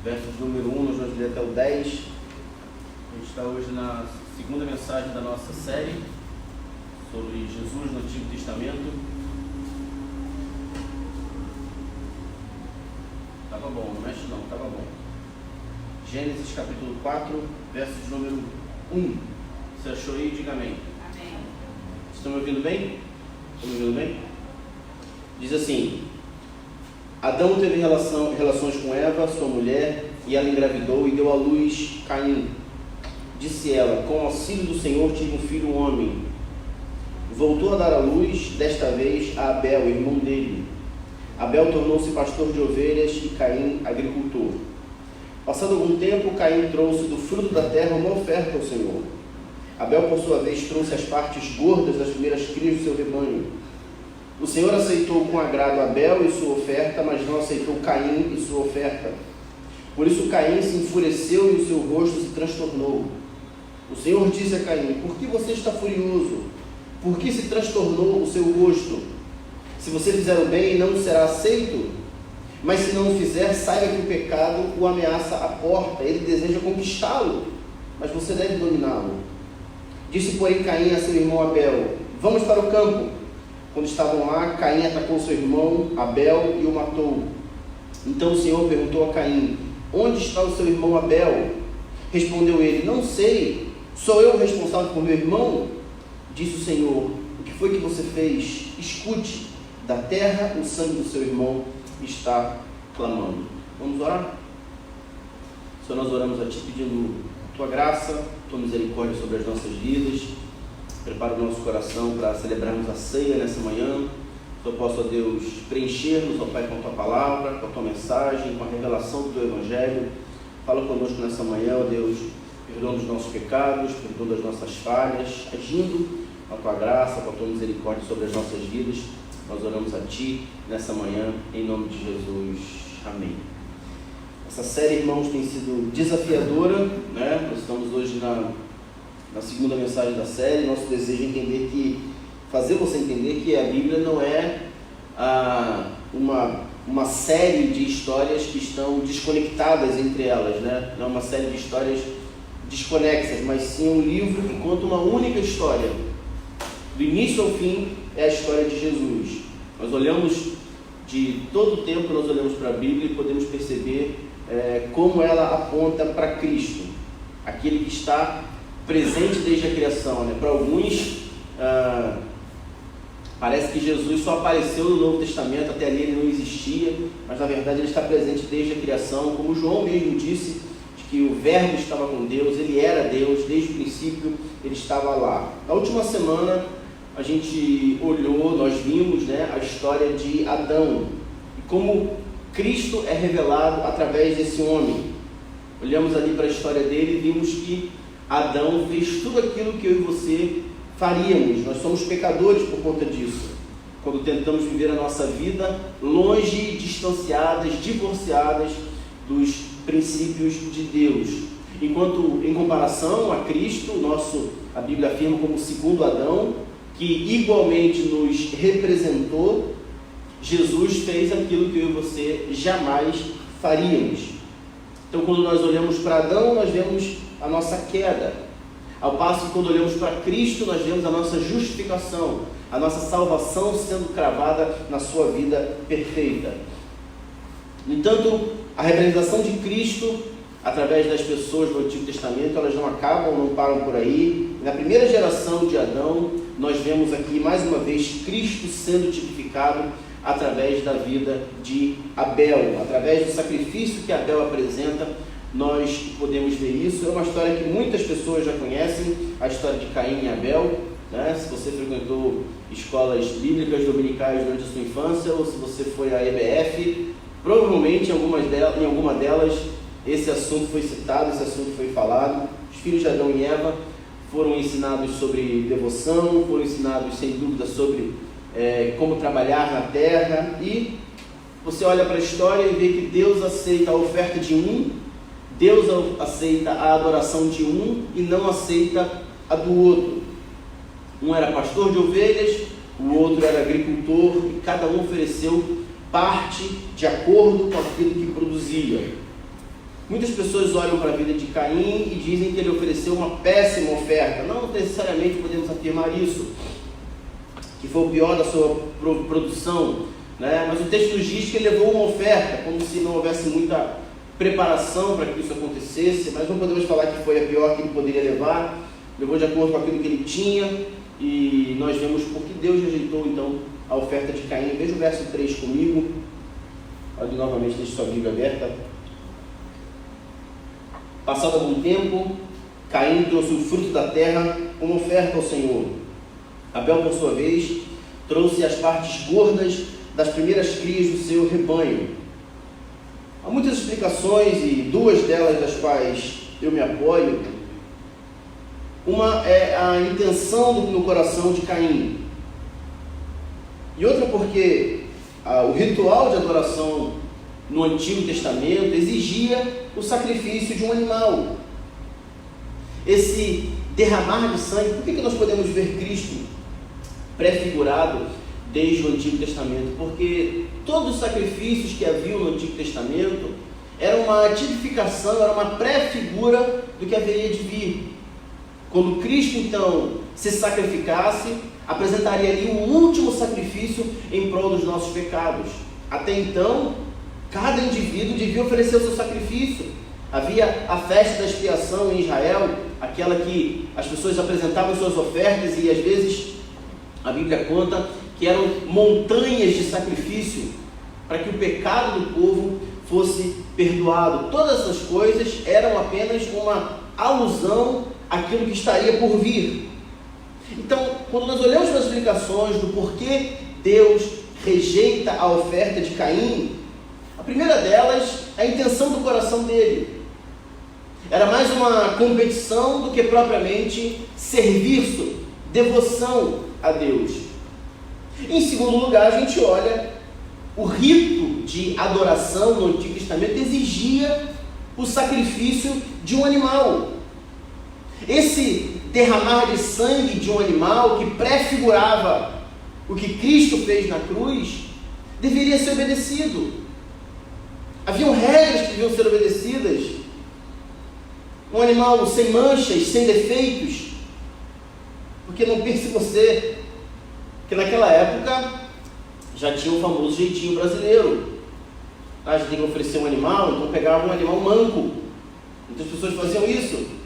versos número 1, nós vamos ler até o 10. A gente está hoje na segunda mensagem da nossa série sobre Jesus no Antigo Testamento. Estava bom, não mexe não, estava bom. Gênesis capítulo 4, versos número 1. Você achou aí? Diga amém. Amém. Estão me ouvindo bem? Estão me ouvindo bem? Diz assim: Adão teve relações com Eva, sua mulher, e ela engravidou e deu à luz Caim. Disse ela: com o auxílio do Senhor tive um filho, um homem. Voltou a dar à luz, desta vez a Abel, irmão dele. Abel tornou-se pastor de ovelhas e Caim agricultor. Passado algum tempo, Caim trouxe do fruto da terra uma oferta ao Senhor. Abel, por sua vez, trouxe as partes gordas das primeiras crias do seu rebanho. O Senhor aceitou com agrado Abel e sua oferta, mas não aceitou Caim e sua oferta. Por isso Caim se enfureceu e o seu rosto se transtornou. O Senhor disse a Caim: por que você está furioso? Por que se transtornou o seu rosto? Se você fizer o bem, não será aceito? Mas se não o fizer, saiba que o pecado o ameaça à porta. Ele deseja conquistá-lo, mas você deve dominá-lo. Disse, porém, Caim a seu irmão Abel: vamos para o campo. Quando estavam lá, Caim atacou seu irmão Abel e o matou. Então o Senhor perguntou a Caim: onde está o seu irmão Abel? Respondeu ele: não sei, sou eu o responsável por meu irmão? Disse o Senhor: o que foi que você fez? Escute, da terra o sangue do seu irmão está clamando. Vamos orar? Senhor, nós oramos a Ti pedindo a Tua graça, a Tua misericórdia sobre as nossas vidas. Prepara o nosso coração para celebrarmos a ceia nessa manhã. Que eu possa, ó Deus, preencher-nos, ó Pai, com a Tua palavra, com a Tua mensagem, com a revelação do Teu Evangelho. Fala conosco nessa manhã, ó Deus, perdoando os nossos pecados, perdoando as nossas falhas, agindo com a Tua graça, com a Tua misericórdia sobre as nossas vidas. Nós oramos a Ti nessa manhã, em nome de Jesus. Amém. Essa série, irmãos, tem sido desafiadora, né? Nós estamos hoje na segunda mensagem da série. Nosso desejo é fazer você entender que a Bíblia não é uma série de histórias que estão desconectadas entre elas, né? Não é uma série de histórias desconexas, mas sim um livro que conta uma única história. Do início ao fim é a história de Jesus. Nós olhamos de todo o tempo, nós olhamos para a Bíblia e podemos perceber como ela aponta para Cristo, aquele que está presente desde a criação, né? Para alguns, parece que Jesus só apareceu no Novo Testamento, até ali ele não existia, mas na verdade ele está presente desde a criação, como João mesmo disse, de que o Verbo estava com Deus, ele era Deus, desde o princípio ele estava lá. Na última semana a gente nós vimos, né, a história de Adão, e como Cristo é revelado através desse homem. Olhamos ali para a história dele e vimos que Adão fez tudo aquilo que eu e você faríamos. Nós somos pecadores por conta disso. Quando tentamos viver a nossa vida longe, distanciadas, divorciadas dos princípios de Deus. Enquanto, em comparação a Cristo, a Bíblia afirma como o segundo Adão, que igualmente nos representou, Jesus fez aquilo que eu e você jamais faríamos. Então, quando nós olhamos para Adão, nós vemos a nossa queda. Ao passo que quando olhamos para Cristo, nós vemos a nossa justificação, a nossa salvação sendo cravada na sua vida perfeita. No entanto, a representação de Cristo, através das pessoas do Antigo Testamento, elas não acabam, não param por aí. Na primeira geração de Adão, nós vemos aqui mais uma vez Cristo sendo tipificado através da vida de Abel, através do sacrifício que Abel apresenta. Nós podemos ver isso. É uma história que muitas pessoas já conhecem, a história de Caim e Abel, né? Se você frequentou escolas bíblicas dominicais durante a sua infância, ou se você foi à EBF, provavelmente em alguma delas esse assunto foi citado, esse assunto foi falado. Os filhos de Adão e Eva foram ensinados sobre devoção, foram ensinados sem dúvida sobre como trabalhar na terra, e você olha para a história e vê que Deus aceita a oferta de um, Deus aceita a adoração de um e não aceita a do outro. Um era pastor de ovelhas, o outro era agricultor, e cada um ofereceu parte de acordo com aquilo que produzia. Muitas pessoas olham para a vida de Caim e dizem que ele ofereceu uma péssima oferta. Não necessariamente podemos afirmar isso, que foi o pior da sua produção, né? Mas o texto nos diz que ele levou uma oferta, como se não houvesse muita preparação para que isso acontecesse, mas não podemos falar que foi a pior que ele poderia levar. Levou de acordo com aquilo que ele tinha, e nós vemos porque Deus rejeitou então a oferta de Caim. Veja o verso 3 comigo. Olha novamente, deixe sua Bíblia aberta. Passado algum tempo, Caim trouxe o fruto da terra como oferta ao Senhor. Abel, por sua vez, trouxe as partes gordas das primeiras crias do seu rebanho. Há muitas explicações, e duas delas das quais eu me apoio. Uma é a intenção no coração de Caim, e outra porque o ritual de adoração no Antigo Testamento exigia o sacrifício de um animal. Esse derramar de sangue, por que nós podemos ver Cristo prefigurado desde o Antigo Testamento? Porque todos os sacrifícios que haviam no Antigo Testamento eram uma tipificação, era uma pré-figura do que haveria de vir. Quando Cristo então se sacrificasse, apresentaria ali o último sacrifício em prol dos nossos pecados. Até então, cada indivíduo devia oferecer o seu sacrifício. Havia a festa da expiação em Israel, aquela que as pessoas apresentavam suas ofertas, e às vezes a Bíblia conta que eram montanhas de sacrifício para que o pecado do povo fosse perdoado. Todas essas coisas eram apenas uma alusão àquilo que estaria por vir. Então, quando nós olhamos para as explicações do porquê Deus rejeita a oferta de Caim, a primeira delas é a intenção do coração dele. Era mais uma competição do que propriamente serviço, devoção a Deus. Em segundo lugar, a gente olha o rito de adoração no Antigo Testamento exigia o sacrifício de um animal. Esse derramar de sangue de um animal que prefigurava o que Cristo fez na cruz deveria ser obedecido. Haviam regras que deviam ser obedecidas. Um animal sem manchas, sem defeitos. Porque não pense você que naquela época já tinha o famoso jeitinho brasileiro. A gente tem que oferecer um animal, então pegava um animal manco. Muitas pessoas faziam isso.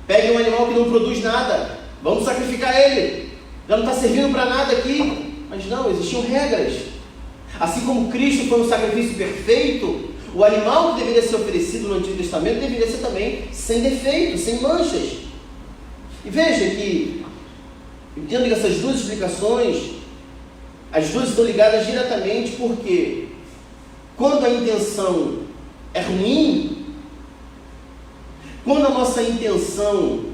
Pegue um animal que não produz nada, vamos sacrificar ele. Já não está servindo para nada aqui. Mas não, existiam regras. Assim como Cristo foi um sacrifício perfeito, o animal que deveria ser oferecido no Antigo Testamento deveria ser também sem defeitos, sem manchas. E veja que, entendo que essas duas explicações, as duas estão ligadas diretamente, porque quando a intenção é ruim, quando a nossa intenção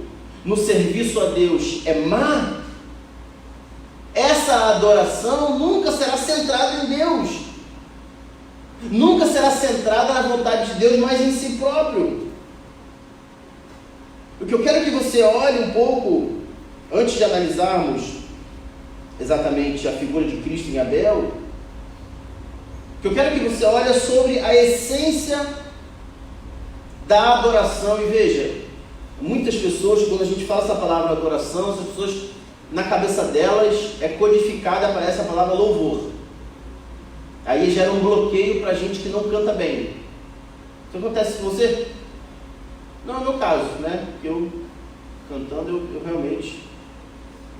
no serviço a Deus é má, essa adoração nunca será centrada em Deus, nunca será centrada na vontade de Deus, mas em si próprio. O que eu quero que você olhe um pouco, antes de analisarmos exatamente a figura de Cristo em Abel, o que eu quero que você olhe sobre a essência da adoração. E veja, muitas pessoas, quando a gente fala essa palavra adoração, essas pessoas, na cabeça delas, é codificada, aparece a palavra louvor. Aí gera um bloqueio para gente que não canta bem. Isso acontece com você? Não é o meu caso, né? Porque eu, cantando, eu realmente,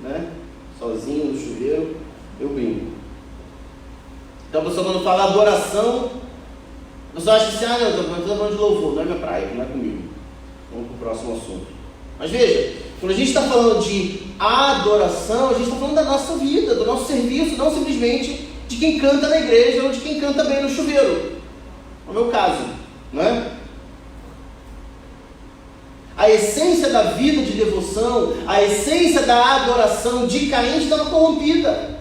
né? Sozinho, no chuveiro, eu brinco. Então a pessoa, quando fala adoração, a pessoa acha assim, não, eu estou falando de louvor, não é minha praia, não é comigo. Vamos para o próximo assunto. Mas veja, quando a gente está falando de adoração, a gente está falando da nossa vida, do nosso serviço, não simplesmente de quem canta na igreja ou de quem canta bem no chuveiro. No meu caso, não é? A essência da vida de devoção, a essência da adoração de Caim estava corrompida.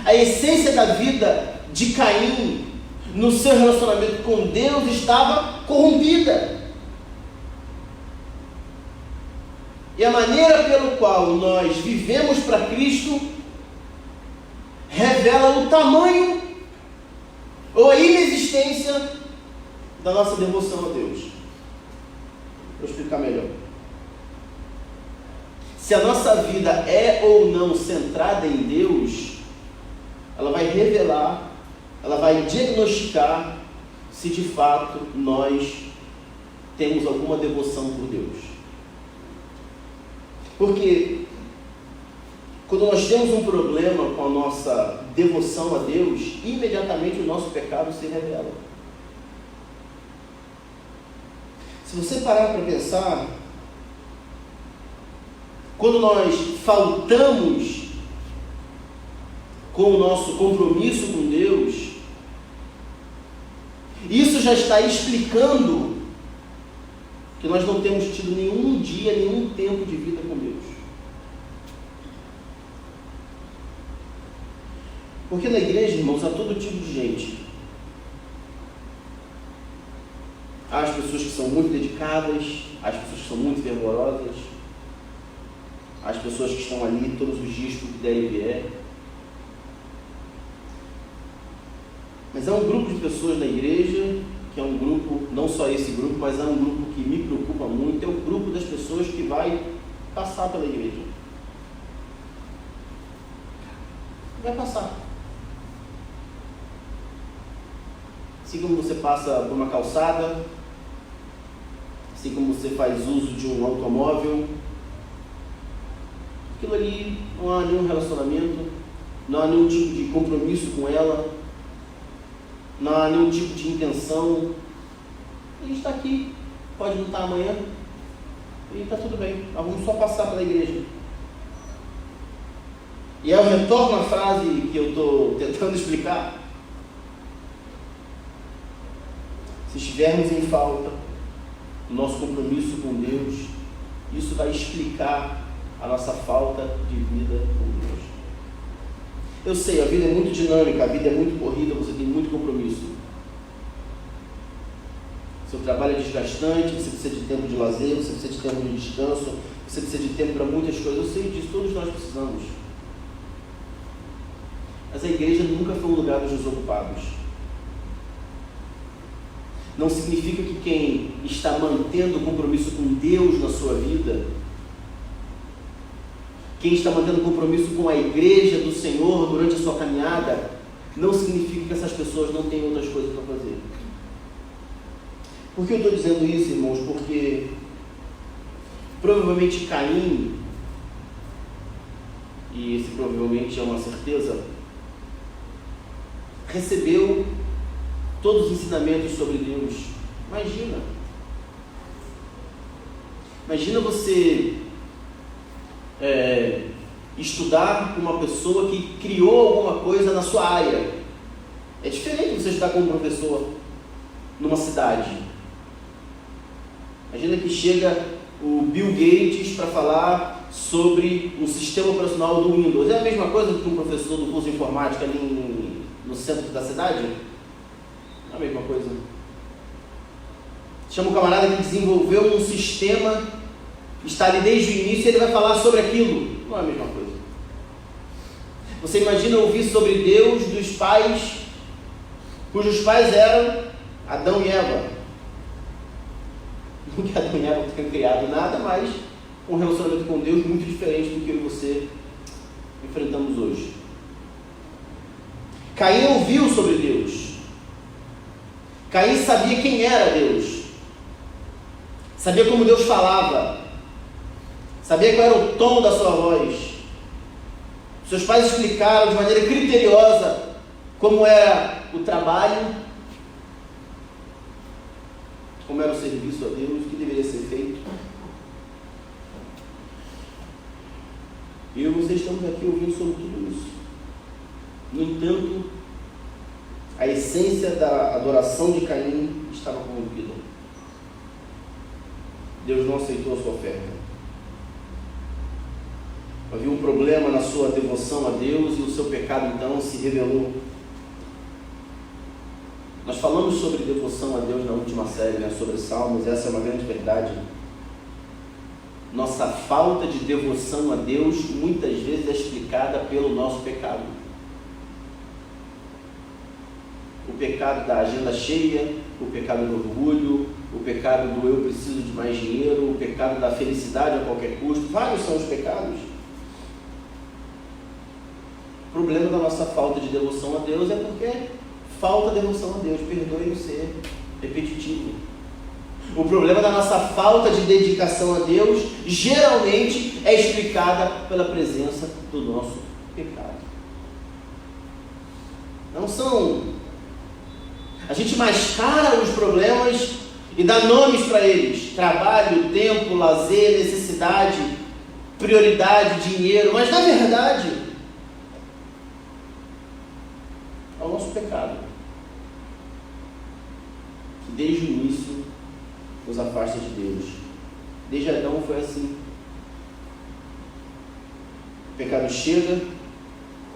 A essência da vida de Caim no seu relacionamento com Deus estava corrompida. E a maneira pelo qual nós vivemos para Cristo revela o tamanho ou a inexistência da nossa devoção a Deus. Vou explicar melhor. Se a nossa vida é ou não centrada em Deus, ela vai revelar, ela vai diagnosticar se de fato nós temos alguma devoção por Deus. Porque quando nós temos um problema com a nossa devoção a Deus, imediatamente o nosso pecado se revela. Se você parar para pensar, quando nós faltamos com o nosso compromisso com Deus, isso já está explicando que nós não temos tido nenhum dia, nenhum tempo de vida com Deus. Porque na igreja, irmãos, há todo tipo de gente. Há as pessoas que são muito dedicadas, há as pessoas que são muito fervorosas, há as pessoas que estão ali todos os dias por que der e vier. Mas há um grupo de pessoas na igreja, que é um grupo, não só esse grupo, mas há um grupo que me preocupa muito, é o grupo das pessoas que vai passar pela igreja. Vai passar. Assim como você passa por uma calçada, assim como você faz uso de um automóvel, aquilo ali não há nenhum relacionamento, não há nenhum tipo de compromisso com ela, não há nenhum tipo de intenção. A gente está aqui, pode não estar amanhã, e está tudo bem, nós vamos só passar pela igreja. E aí eu retorno à frase que eu estou tentando explicar. Se estivermos em falta do nosso compromisso com Deus, isso vai explicar a nossa falta de vida com Deus. Eu sei, a vida é muito dinâmica, a vida é muito corrida, você tem muito compromisso. Seu trabalho é desgastante, você precisa de tempo de lazer, você precisa de tempo de descanso, você precisa de tempo para muitas coisas. Eu sei disso, todos nós precisamos. Mas a igreja nunca foi um lugar dos desocupados. Não significa que quem está mantendo o compromisso com Deus na sua vida, quem está mantendo o compromisso com a igreja do Senhor durante a sua caminhada, não significa que essas pessoas não têm outras coisas para fazer. Por que eu estou dizendo isso, irmãos? Porque provavelmente Caim, e esse provavelmente é uma certeza, recebeu todos os ensinamentos sobre Deus. Imagina você estudar com uma pessoa que criou alguma coisa na sua área. É diferente você estudar com um professor numa cidade. Imagina que chega o Bill Gates para falar sobre o sistema operacional do Windows. É a mesma coisa que um professor do curso de informática ali no centro da cidade? É a mesma coisa. Chama um camarada que desenvolveu um sistema, está ali desde o início e ele vai falar sobre aquilo. Não é a mesma coisa. Você imagina ouvir sobre Deus dos pais, cujos pais eram Adão e Eva. Não que Adão e Eva tenham criado nada, mas um relacionamento com Deus muito diferente do que eu e você enfrentamos hoje. Caim ouviu sobre Deus. Caim sabia quem era Deus. Sabia como Deus falava. Sabia qual era o tom da sua voz. Seus pais explicaram de maneira criteriosa como era o trabalho, como era o serviço a Deus, o que deveria ser feito. Eu e vocês estamos aqui ouvindo sobre tudo isso. No entanto, a essência da adoração de Caim estava corrompida. Deus não aceitou a sua oferta. Havia um problema na sua devoção a Deus e o seu pecado então se revelou. Nós falamos sobre devoção a Deus na última série, sobre Salmos. Essa é uma grande verdade. Nossa falta de devoção a Deus muitas vezes é explicada pelo nosso pecado. O pecado da agenda cheia, o pecado do orgulho, o pecado do eu preciso de mais dinheiro, o pecado da felicidade a qualquer custo. Vários são os pecados. O problema da nossa falta de devoção a Deus é porque falta devoção a Deus. Perdoe-me ser repetitivo. O problema da nossa falta de dedicação a Deus geralmente é explicada pela presença do nosso pecado. Não são... A gente mascara os problemas e dá nomes para eles: trabalho, tempo, lazer, necessidade, prioridade, dinheiro. Mas na verdade é o nosso pecado que desde o início nos afasta de Deus. Desde Adão foi assim. O pecado chega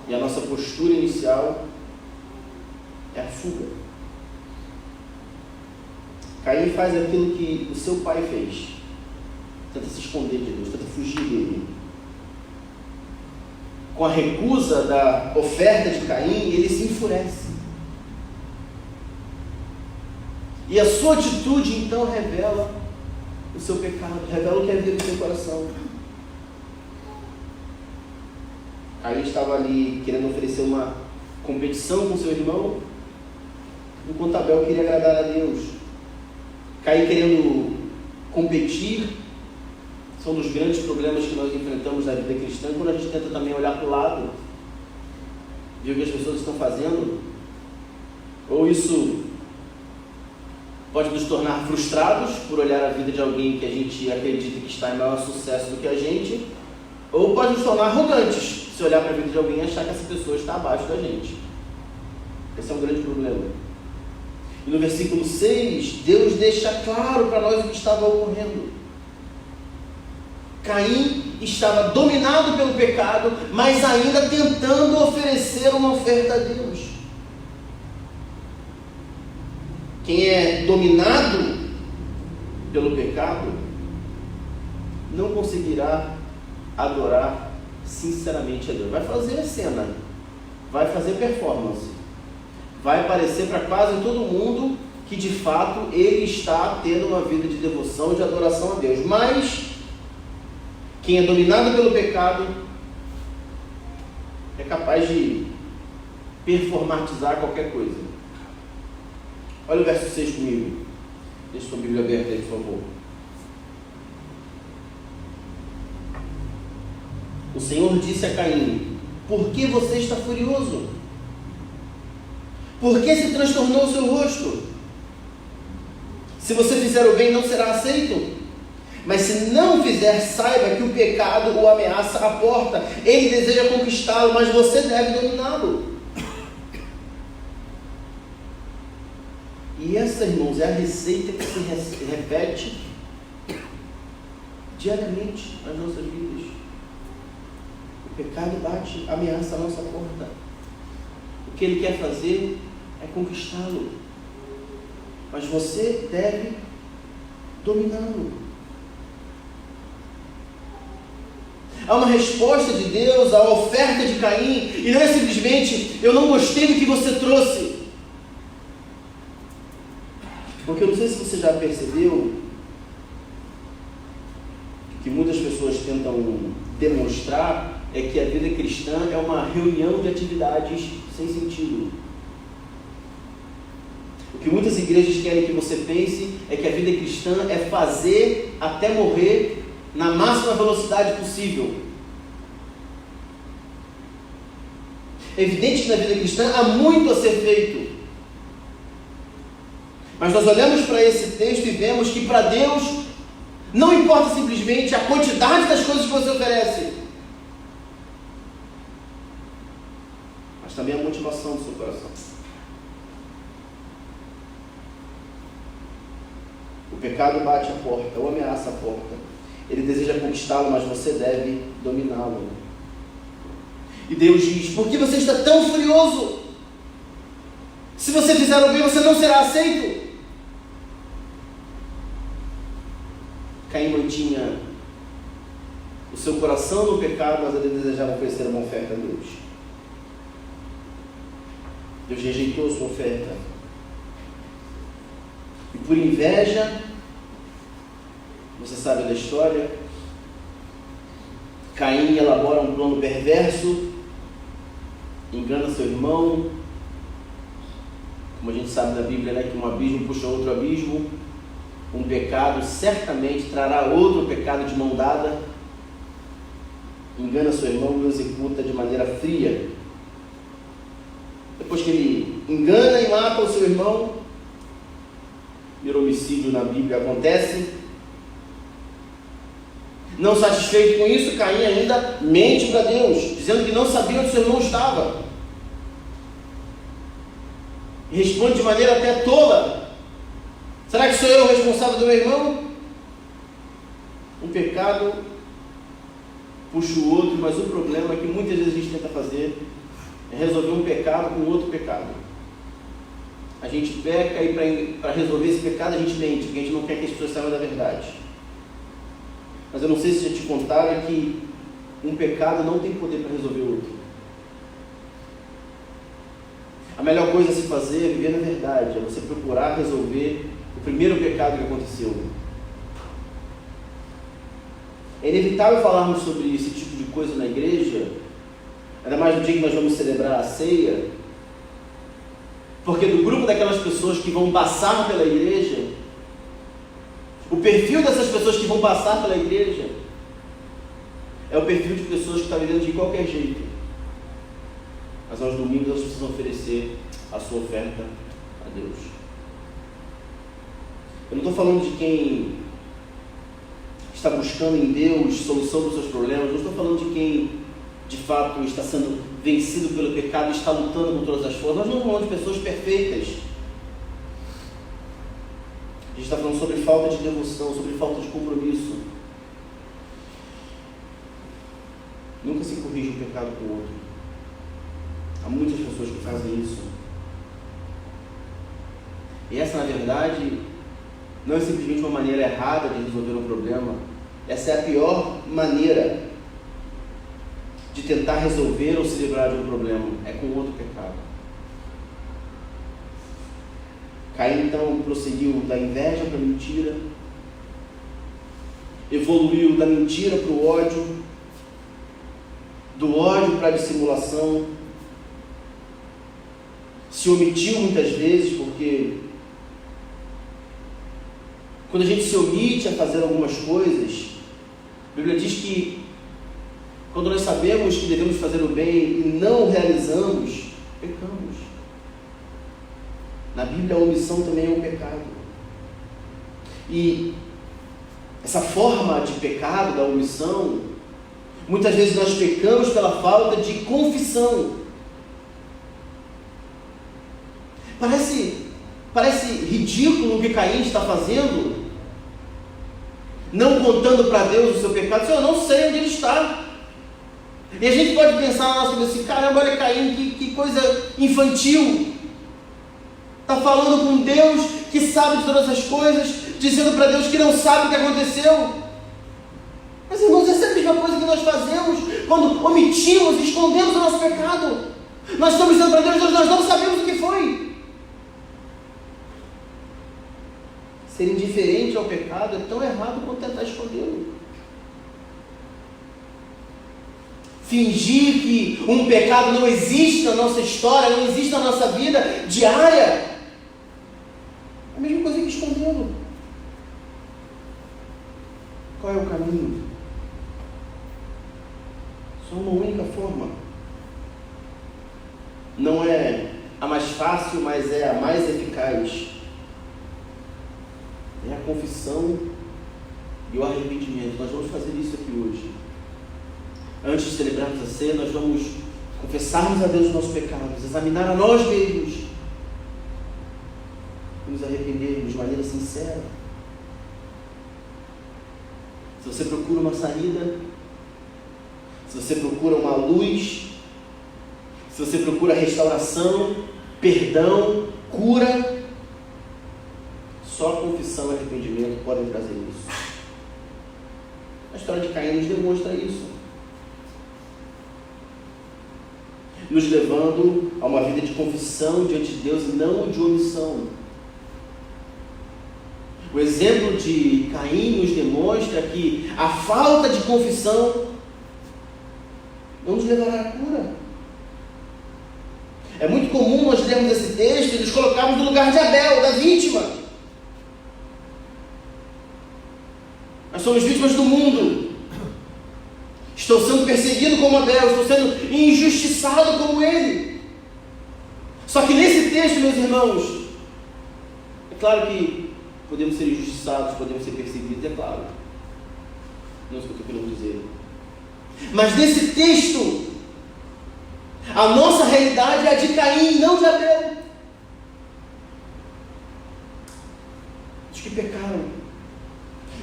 e a nossa postura inicial é a fuga. Caim faz aquilo que o seu pai fez. Tenta se esconder de Deus, tenta fugir dele. Com a recusa da oferta de Caim, ele se enfurece. E a sua atitude então revela o seu pecado, revela o que havia no seu coração. Caim estava ali querendo oferecer uma competição com seu irmão, enquanto Abel queria agradar a Deus. Caim querendo competir, são dos grandes problemas que nós enfrentamos na vida cristã, quando a gente tenta também olhar para o lado, ver o que as pessoas estão fazendo, ou isso pode nos tornar frustrados por olhar a vida de alguém que a gente acredita que está em maior sucesso do que a gente, ou pode nos tornar arrogantes se olhar para a vida de alguém e achar que essa pessoa está abaixo da gente. Esse é um grande problema. E no versículo 6, Deus deixa claro para nós o que estava ocorrendo. Caim estava dominado pelo pecado, mas ainda tentando oferecer uma oferta a Deus. Quem é dominado pelo pecado não conseguirá adorar sinceramente a Deus. Vai fazer a cena, vai fazer performance, vai parecer para quase todo mundo que de fato ele está tendo uma vida de devoção, de adoração a Deus. Mas quem é dominado pelo pecado é capaz de performatizar qualquer coisa. Olha o verso 6 comigo. Deixa sua Bíblia aberta aí, por favor. O Senhor disse a Caim: por que você está furioso? Por que se transtornou o seu rosto? Se você fizer o bem, não será aceito. Mas se não fizer, saiba que o pecado o ameaça à porta. Ele deseja conquistá-lo, mas você deve dominá-lo. E essa, irmãos, é a receita que se repete diariamente nas nossas vidas. O pecado bate, ameaça a nossa porta. O que ele quer fazer é conquistá-lo. Mas você deve dominá-lo. Há uma resposta de Deus à oferta de Caim, e não é simplesmente: eu não gostei do que você trouxe. Porque eu não sei se você já percebeu que muitas pessoas tentam demonstrar é que a vida cristã é uma reunião de atividades sem sentido. O que muitas igrejas querem que você pense é que a vida cristã é fazer até morrer na máxima velocidade possível. É evidente que na vida cristã há muito a ser feito. Mas nós olhamos para esse texto e vemos que para Deus não importa simplesmente a quantidade das coisas que você oferece, mas também a motivação do seu coração. O pecado bate a porta, ou ameaça a porta. Ele deseja conquistá-lo, mas você deve dominá-lo. E Deus diz: por que você está tão furioso? Se você fizer o bem, você não será aceito. Caim mantinha o seu coração no pecado, mas ele desejava oferecer uma oferta a Deus. Deus rejeitou a sua oferta. E por inveja, você sabe da história, Caim elabora um plano perverso, engana seu irmão. Como a gente sabe da Bíblia, né, que um abismo puxa outro abismo. Um pecado certamente trará outro pecado de mão dada. Engana seu irmão e o executa de maneira fria. Depois que ele engana e mata o seu irmão, primeiro homicídio na Bíblia acontece. Não satisfeito com isso, Caim ainda mente para Deus, dizendo que não sabia onde seu irmão estava. E responde de maneira até tola: será que sou eu o responsável do meu irmão? Um pecado puxa o outro, mas o problema é que muitas vezes a gente tenta fazer é resolver um pecado com outro pecado. A gente peca e para resolver esse pecado a gente mente, porque a gente não quer que as pessoas saibam da verdade. Mas eu não sei se já te contaram que um pecado não tem poder para resolver o outro. A melhor coisa a se fazer é viver na verdade, é você procurar resolver o primeiro pecado que aconteceu. É inevitável falarmos sobre esse tipo de coisa na igreja, ainda mais no dia que nós vamos celebrar a ceia, porque do grupo daquelas pessoas que vão passar pela igreja, o perfil dessas pessoas que vão passar pela igreja é o perfil de pessoas que estão vivendo de qualquer jeito, mas aos domingos elas precisam oferecer a sua oferta a Deus. Eu não estou falando de quem está buscando em Deus solução dos seus problemas, não estou falando de quem de fato está sendo vencido pelo pecado e está lutando com todas as forças. Nós não estamos falando de pessoas perfeitas. A gente está falando sobre falta de devoção, sobre falta de compromisso. Nunca se corrige um pecado com o outro. Há muitas pessoas que fazem isso. E essa, na verdade, não é simplesmente uma maneira errada de resolver um problema. Essa é a pior maneira de tentar resolver ou se livrar de um problema. É com outro pecado. Caim, então, prosseguiu da inveja para a mentira, evoluiu da mentira para o ódio, do ódio para a dissimulação, se omitiu muitas vezes, porque quando a gente se omite a fazer algumas coisas, a Bíblia diz que quando nós sabemos que devemos fazer o bem e não o realizamos, pecamos. Na Bíblia a omissão também é um pecado. E essa forma de pecado, da omissão, muitas vezes nós pecamos pela falta de confissão. Parece ridículo o que Caim está fazendo, não contando para Deus o seu pecado. Senhor, eu não sei onde ele está. E a gente pode pensar na nossa vida assim: caramba, olha Caim, que coisa infantil. Está falando com Deus que sabe de todas as coisas, dizendo para Deus que não sabe o que aconteceu. Mas irmãos, essa é a mesma coisa que nós fazemos quando omitimos, escondemos o nosso pecado. Nós estamos dizendo para Deus: nós não sabemos o que foi. Ser indiferente ao pecado é tão errado quanto tentar escondê-lo. Fingir que um pecado não existe na nossa história, não existe na nossa vida diária, é a mesma coisa que escondê-lo. Qual é o caminho? Só uma única forma. Não é a mais fácil, mas é a mais eficaz. É a confissão e o arrependimento. Nós vamos fazer isso aqui hoje. Antes de celebrarmos a ceia, nós vamos confessarmos a Deus os nossos pecados, examinar a nós mesmos e nos arrependermos de maneira sincera. Se você procura uma saída, se você procura uma luz, se você procura restauração, perdão, cura, só a confissão e arrependimento podem trazer isso. A história de Caim nos demonstra isso. nos levando a uma vida de confissão diante de Deus e não de omissão. O exemplo de Caim nos demonstra que a falta de confissão não nos levará à cura. É muito comum nós lermos esse texto e nos colocarmos no lugar de Abel, da vítima. Nós somos vítimas do mundo. Estou sendo perseguido como Abel, estou sendo injustiçado como ele. Só que nesse texto, meus irmãos, é claro que podemos ser injustiçados, podemos ser perseguidos, é claro. Não é isso que eu estou querendo dizer. Mas nesse texto, a nossa realidade é a de Caim, não de Abel. Dos que pecaram,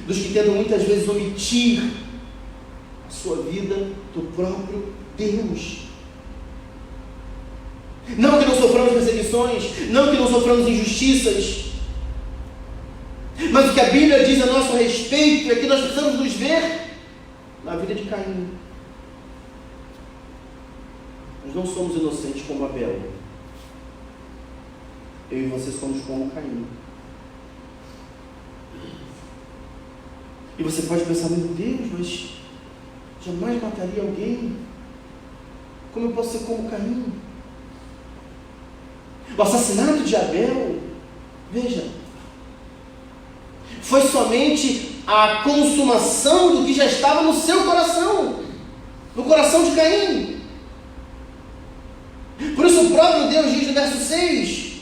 dos que tentam muitas vezes omitir a sua vida do próprio Deus. Não que não soframos perseguições, não que não soframos injustiças, mas o que a Bíblia diz a nosso respeito é que nós precisamos nos ver na vida de Caim. Nós não somos inocentes como Abel. Eu e você somos como Caim. E você pode pensar, meu Deus, mas jamais mataria alguém? Como eu posso ser como Caim? O assassinato de Abel, veja, foi somente a consumação do que já estava no seu coração, no coração de Caim. Por isso o próprio Deus diz no verso 6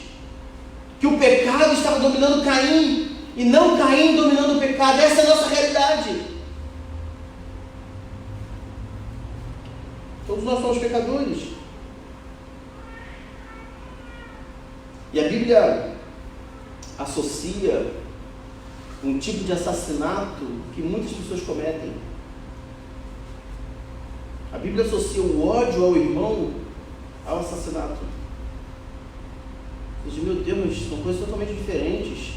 que o pecado estava dominando Caim e não Caim dominando o pecado. Essa é a nossa realidade. Todos nós somos pecadores. E a Bíblia associa um tipo de assassinato que muitas pessoas cometem. A Bíblia associa o ódio ao irmão ao assassinato. Você diz, meu Deus, mas são coisas totalmente diferentes.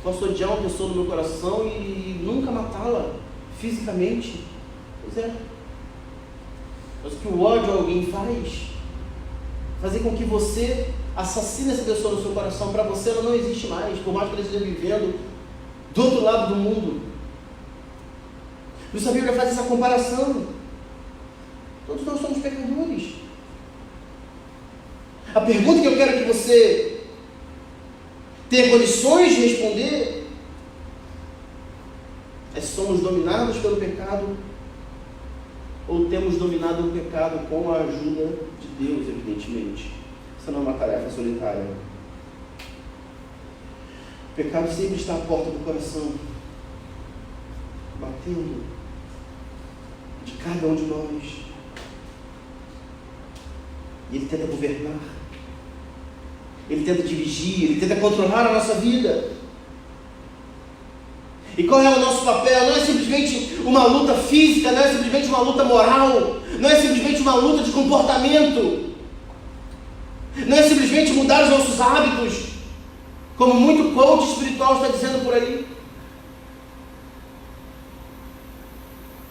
Posso odiar uma pessoa no meu coração e nunca matá-la fisicamente. Pois é. Mas o que o ódio a alguém faz? Fazer com que você assassine essa pessoa no seu coração. Para você ela não existe mais, por mais que ela esteja vivendo do outro lado do mundo. Por isso a Bíblia faz essa comparação. Todos nós somos pecadores. A pergunta que eu quero que você tenha condições de responder é se somos dominados pelo pecado ou temos dominado o pecado com a ajuda de Deus, evidentemente. Isso não é uma tarefa solitária. O pecado sempre está à porta do coração, batendo de cada um de nós. E ele tenta governar, ele tenta dirigir, ele tenta controlar a nossa vida. E qual é o nosso papel? Não é simplesmente uma luta física, não é simplesmente uma luta moral, não é simplesmente uma luta de comportamento, não é simplesmente mudar os nossos hábitos, como muito coach espiritual está dizendo por aí.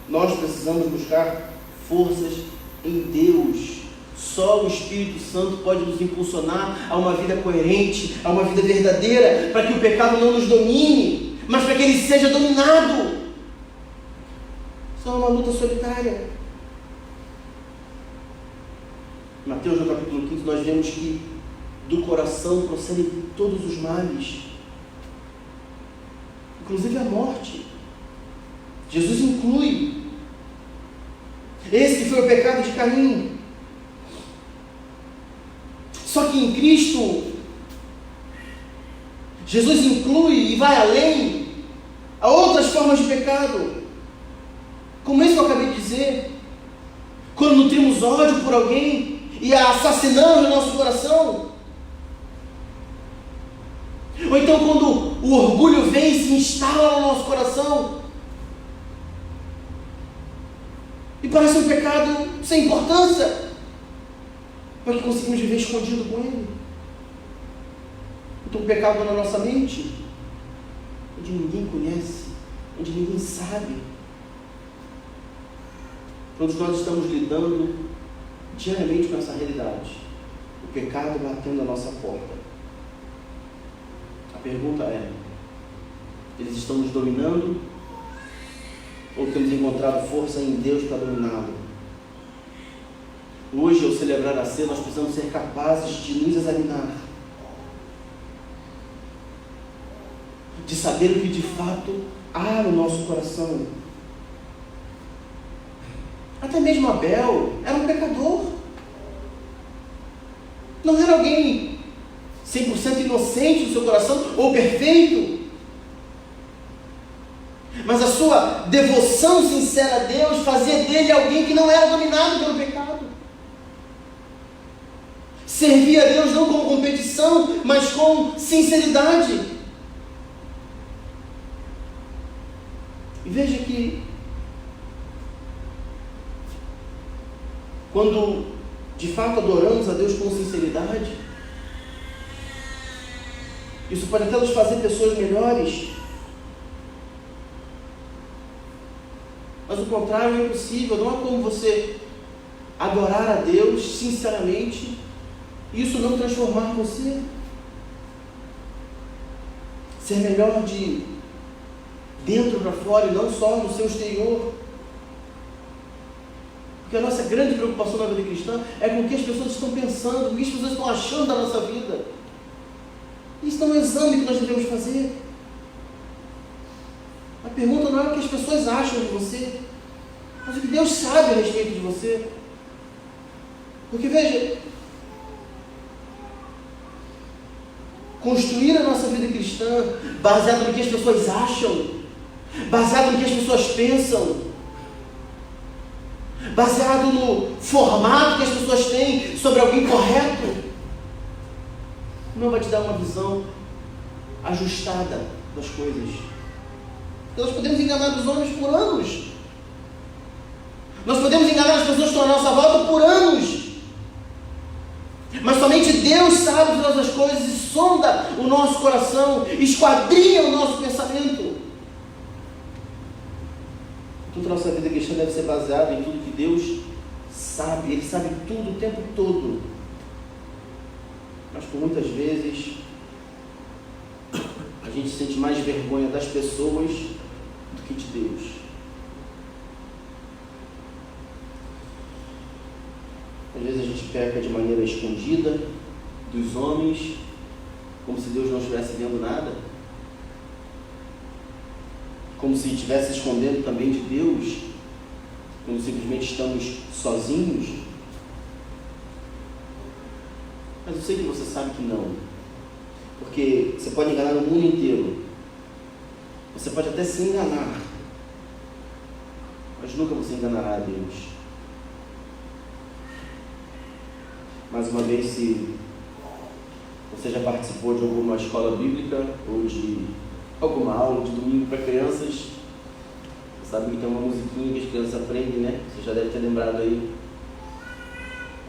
Nós precisamos buscar forças em Deus. Só o Espírito Santo pode nos impulsionar a uma vida coerente, a uma vida verdadeira, para que o pecado não nos domine, mas para que ele seja dominado. Isso é uma luta solitária. Em Mateus, no capítulo 15, nós vemos que do coração procedem todos os males, inclusive a morte. Jesus inclui esse que foi o pecado de Caim. Só que em Cristo, Jesus inclui e vai além a outras formas de pecado, como esse que eu acabei de dizer. Quando nutrimos ódio por alguém e a assassinamos no nosso coração, ou então quando o orgulho vem e se instala no nosso coração e parece um pecado sem importância, porque conseguimos viver escondido com ele. Então o pecado na nossa mente, onde ninguém conhece, onde ninguém sabe. Todos nós estamos lidando diariamente com essa realidade. O pecado batendo a nossa porta. A pergunta é: eles estão nos dominando? Ou temos encontrado força em Deus para dominá-lo? Hoje, ao celebrar a ceia, nós precisamos ser capazes de nos examinar, de saber o que de fato há no nosso coração. Até mesmo Abel era um pecador. Não era alguém 100% inocente no seu coração, ou perfeito. Mas a sua devoção sincera a Deus fazia dele alguém que não era dominado pelo pecado. Servia a Deus não com competição, mas com sinceridade. E veja que quando de fato adoramos a Deus com sinceridade, isso pode até nos fazer pessoas melhores. Mas o contrário é impossível. Não há como você adorar a Deus sinceramente e isso não transformar você. Ser melhor de dentro para fora e não só no seu exterior. Porque a nossa grande preocupação na vida cristã é com o que as pessoas estão pensando, o que as pessoas estão achando da nossa vida. Isso não é um exame que nós devemos fazer. A pergunta não é o que as pessoas acham de você, mas o que Deus sabe a respeito de você. Porque veja, construir a nossa vida cristã baseado no que as pessoas acham, baseado no que as pessoas pensam, baseado no formato que as pessoas têm sobre alguém correto, não vai te dar uma visão ajustada das coisas. Nós podemos enganar os homens por anos. Nós podemos enganar as pessoas que estão à nossa volta por anos. Mas somente Deus sabe de todas as coisas e sonda o nosso coração, esquadrinha o nosso pensamento. Toda a nossa vida cristã deve ser baseada em tudo que Deus sabe. Ele sabe tudo o tempo todo. Mas por muitas vezes a gente sente mais vergonha das pessoas do que de Deus. Às vezes a gente peca de maneira escondida dos homens, como se Deus não estivesse vendo nada, como se estivesse escondendo também de Deus, quando simplesmente estamos sozinhos. Mas eu sei que você sabe que não, porque você pode enganar o mundo inteiro, você pode até se enganar, mas nunca você enganará a Deus. Mais uma vez, se você já participou de alguma escola bíblica ou de alguma aula de domingo para crianças, você sabe que tem uma musiquinha que as crianças aprendem, né? Você já deve ter lembrado aí.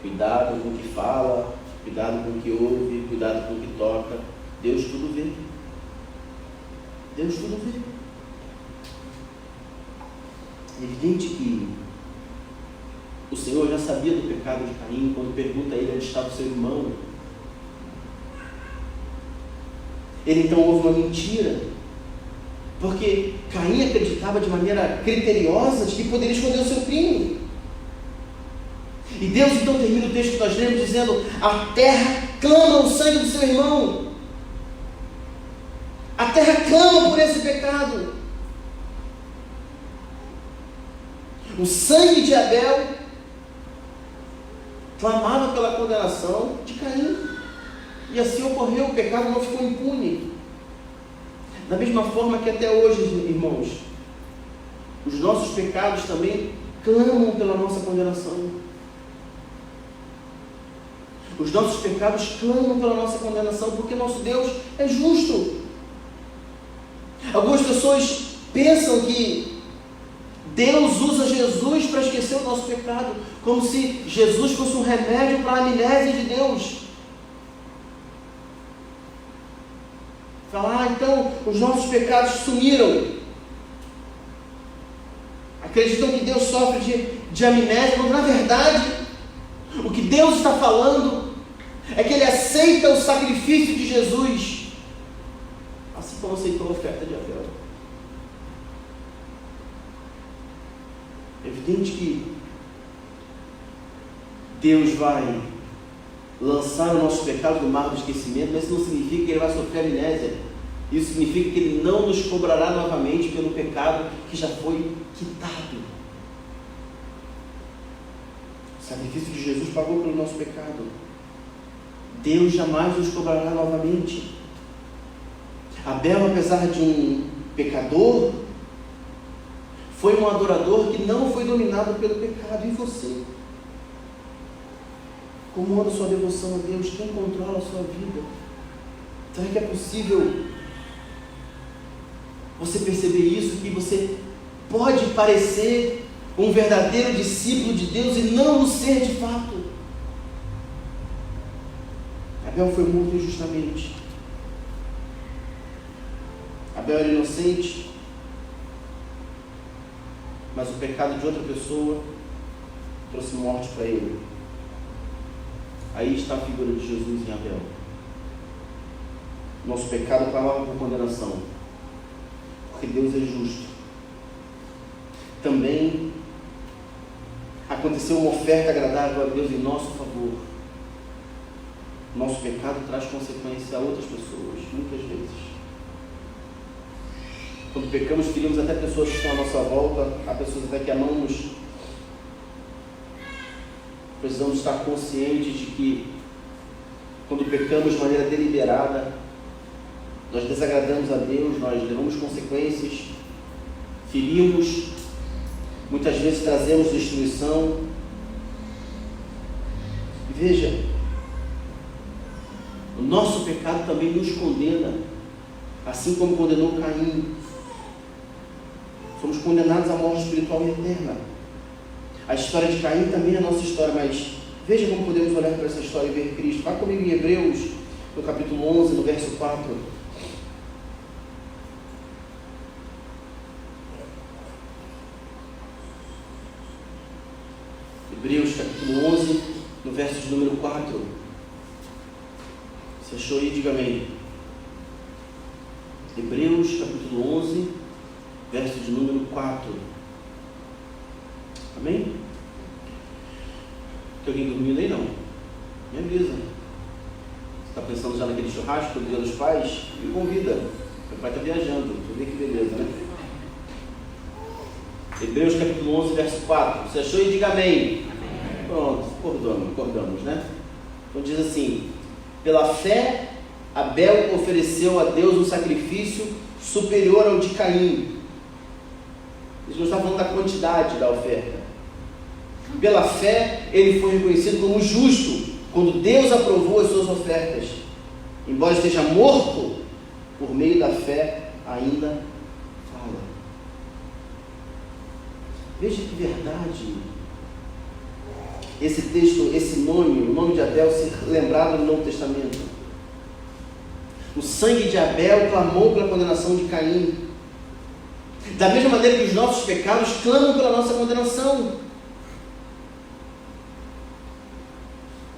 Cuidado com o que fala, cuidado com o que ouve, cuidado com o que toca. Deus tudo vê. Deus tudo vê. É evidente que o Senhor já sabia do pecado de Caim quando pergunta a ele onde estava o seu irmão. Ele então ouve uma mentira, porque Caim acreditava de maneira criteriosa de que poderia esconder o seu primo. E Deus então termina o texto que nós lemos dizendo: a terra clama o sangue do seu irmão. A terra clama por esse pecado. O sangue de Abel clamava pela condenação de Caim. E assim ocorreu, o pecado não ficou impune. Da mesma forma que até hoje, irmãos, os nossos pecados também clamam pela nossa condenação. Os nossos pecados clamam pela nossa condenação, porque nosso Deus é justo. Algumas pessoas pensam que Deus usa Jesus para esquecer o nosso pecado, como se Jesus fosse um remédio para a amnésia de Deus. Falar, então, os nossos pecados sumiram. Acreditam que Deus sofre de amnésia, mas na verdade, o que Deus está falando é que Ele aceita o sacrifício de Jesus, assim como aceitou a oferta de Abel. É evidente que Deus vai lançar o nosso pecado no mar do esquecimento, mas isso não significa que Ele vai sofrer amnésia. Isso significa que Ele não nos cobrará novamente pelo pecado que já foi quitado. O sacrifício de Jesus pagou pelo nosso pecado. Deus jamais nos cobrará novamente. Abel, apesar de um pecador, foi um adorador que não foi dominado pelo pecado. E você? Como anda a sua devoção a Deus? Quem controla a sua vida? Será que é possível você perceber isso? Que você pode parecer um verdadeiro discípulo de Deus e não o ser de fato. Abel foi morto injustamente. Abel era inocente, mas o pecado de outra pessoa trouxe morte para ele. Aí está a figura de Jesus em Abel. Nosso pecado clamava por condenação, porque Deus é justo. Também aconteceu uma oferta agradável a Deus em nosso favor. Nosso pecado traz consequência a outras pessoas, muitas vezes. Quando pecamos, ferimos até pessoas que estão à nossa volta, há pessoas até que amamos. Precisamos estar conscientes de que, quando pecamos de maneira deliberada, nós desagradamos a Deus, nós levamos consequências, ferimos, muitas vezes trazemos destruição. E veja, o nosso pecado também nos condena, assim como condenou Caim. Somos condenados à morte espiritual e eterna. A história de Caim também é a nossa história, mas veja como podemos olhar para essa história e ver Cristo. Vá comigo em Hebreus, no capítulo 11, no verso 4. Hebreus, capítulo 11, no verso de número 4. Você achou aí? Diga amém. Hebreus, capítulo 11, verso de número 4. Amém? Tem alguém dormindo aí? Não. Me avisa. Você está pensando já naquele churrasco do Dia dos Pais? Me convida. Meu pai está viajando. Você vê que beleza, né? Hebreus capítulo 11, verso 4. Você achou? E diga amém. Pronto, acordamos, né? Então diz assim: pela fé, Abel ofereceu a Deus um sacrifício superior ao de Caim. Eles não estão falando da quantidade da oferta. Pela fé, ele foi reconhecido como justo quando Deus aprovou as suas ofertas. Embora esteja morto, por meio da fé ainda fala. Veja que verdade. Esse texto, esse nome, o nome de Abel, ser lembrado no Novo Testamento. O sangue de Abel clamou pela condenação de Caim. Da mesma maneira que os nossos pecados clamam pela nossa condenação.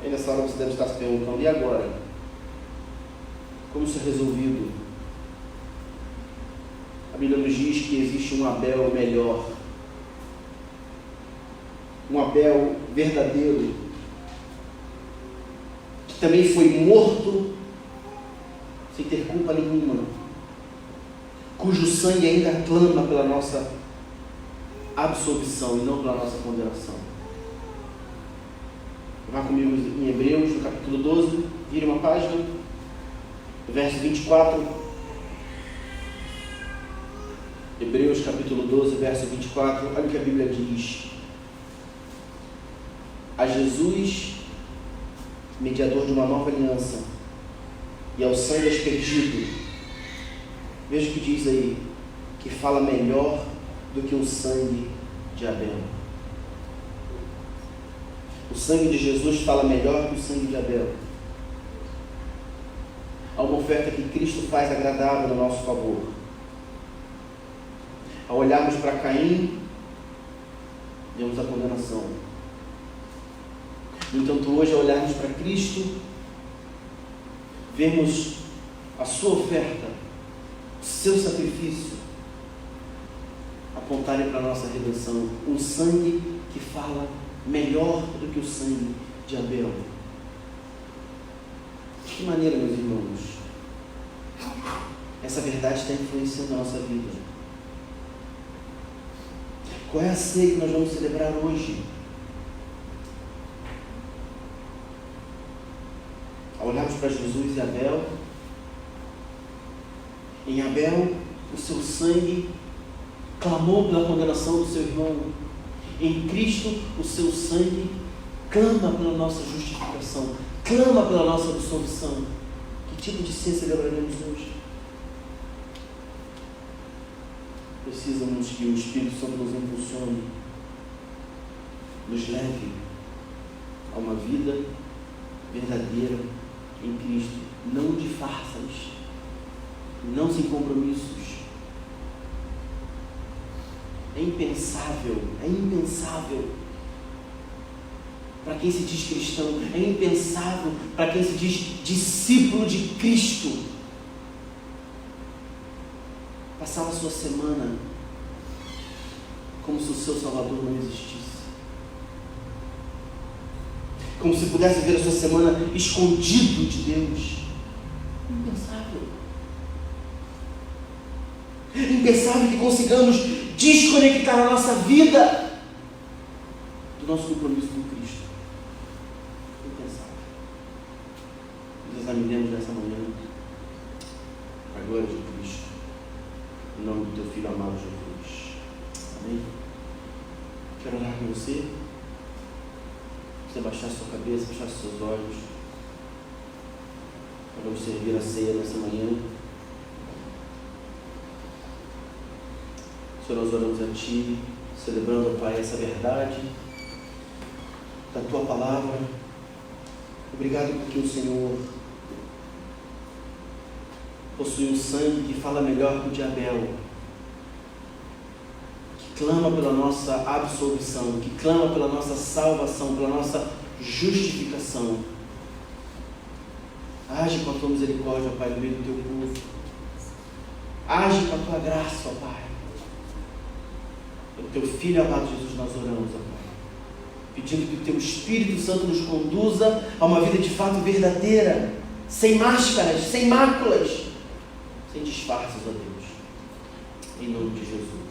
Aí nessa hora você deve estar se perguntando: e agora? Como isso é resolvido? A Bíblia nos diz que existe um Abel melhor. Um Abel verdadeiro, que também foi morto sem ter culpa nenhuma, cujo sangue ainda clama pela nossa absolvição e não pela nossa condenação. Vá comigo em Hebreus, no capítulo 12, vire uma página, verso 24. Hebreus, capítulo 12, verso 24, olha o que a Bíblia diz. A Jesus, mediador de uma nova aliança, e ao sangue aspergido. Veja o que diz aí, que fala melhor do que o sangue de Abel. O sangue de Jesus fala melhor que o sangue de Abel. Há uma oferta que Cristo faz agradável no nosso favor. Ao olharmos para Caim, vemos a condenação. No entanto, hoje, ao olharmos para Cristo, vemos a sua oferta, o seu sacrifício, apontarem para a nossa redenção. Um sangue que fala melhor do que o sangue de Abel. De que maneira, meus irmãos, essa verdade está influenciando a nossa vida? Qual é a ceia que nós vamos celebrar hoje? Ao olharmos para Jesus e Abel, em Abel, o seu sangue clamou pela condenação do seu irmão. Em Cristo, o seu sangue clama pela nossa justificação, clama pela nossa absolvição. Que tipo de ceia celebraremos hoje? Precisamos que o Espírito Santo nos impulsione, nos leve a uma vida verdadeira em Cristo, não de farsas, não sem compromissos. É impensável para quem se diz cristão, é impensável para quem se diz discípulo de Cristo, passar a sua semana como se o seu Salvador não existisse, como se pudesse ver a sua semana escondido de Deus. Impensável que consigamos desconectar a nossa vida do nosso compromisso com Cristo. Impensável. Nos examinemos nessa manhã a glória de Cristo, em nome do teu Filho amado Jesus. Amém? Quero orar com você. Você baixar sua cabeça, baixar seus olhos, para vamos servir a ceia nessa manhã. Senhor, nós oramos a Ti, celebrando, Pai, essa verdade da Tua palavra. Obrigado porque o Senhor possui um sangue que fala melhor que o de Abel, que clama pela nossa absolvição, que clama pela nossa salvação, pela nossa justificação. Age com a Tua misericórdia, Pai, no meio do Teu povo. Age com a Tua graça, ó Pai. O Teu Filho amado Jesus, nós oramos, ó Pai, pedindo que o Teu Espírito Santo nos conduza a uma vida de fato verdadeira, sem máscaras, sem máculas, sem disfarces, ó Deus, em nome de Jesus.